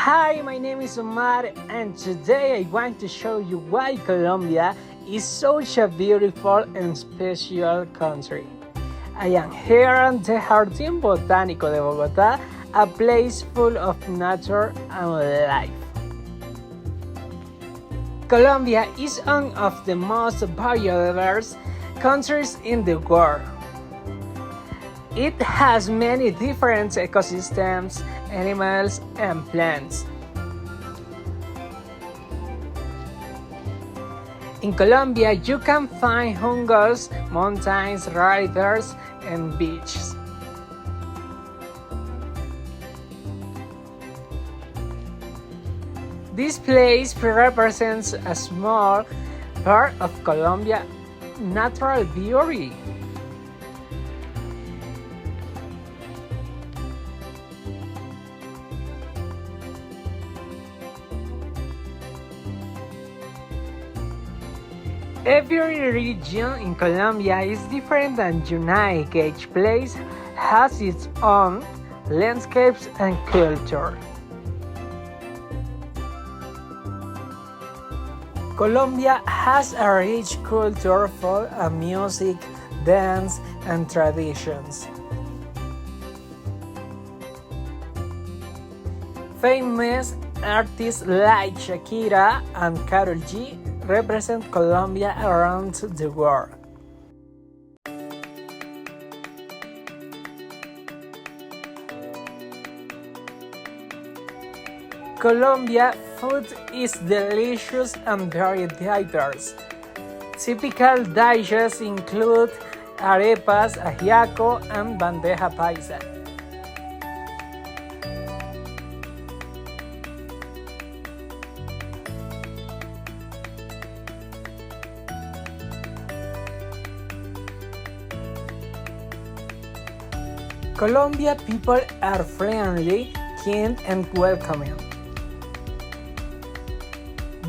Hi, my name is Omar, and today I want to show you why Colombia is such a beautiful and special country. I am here at the Jardín Botánico de Bogotá, a place full of nature and life. Colombia is one of the most biodiverse countries in the world. It has many different ecosystems, animals, and plants. In Colombia, you can find jungles, mountains, rivers, and beaches. This place represents a small part of Colombia's natural beauty. Every region in Colombia is different and unique. Each place has its own landscapes and culture. Colombia has a rich culture full of music, dance, and traditions. Famous artists like Shakira and Karol G represent Colombia around the world. Colombia food is delicious and very diverse. Typical dishes include arepas, ajiaco, and bandeja paisa. Colombia people are friendly, kind, and welcoming.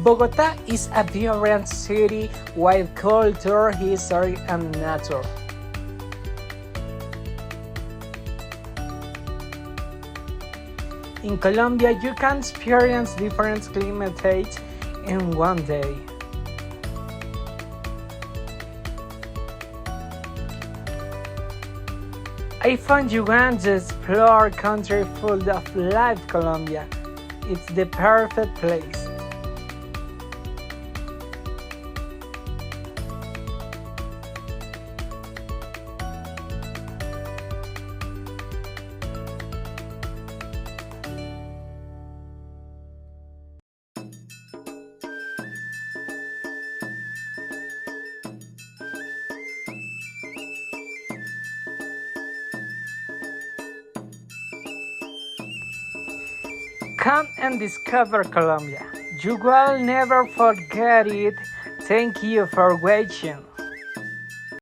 Bogotá is a vibrant city with culture, history, and nature. In Colombia, you can experience different climates in one day. I found you want to explore a country full of life. Colombia. It's the perfect place. Come and discover Colombia. You will never forget it. Thank you for watching.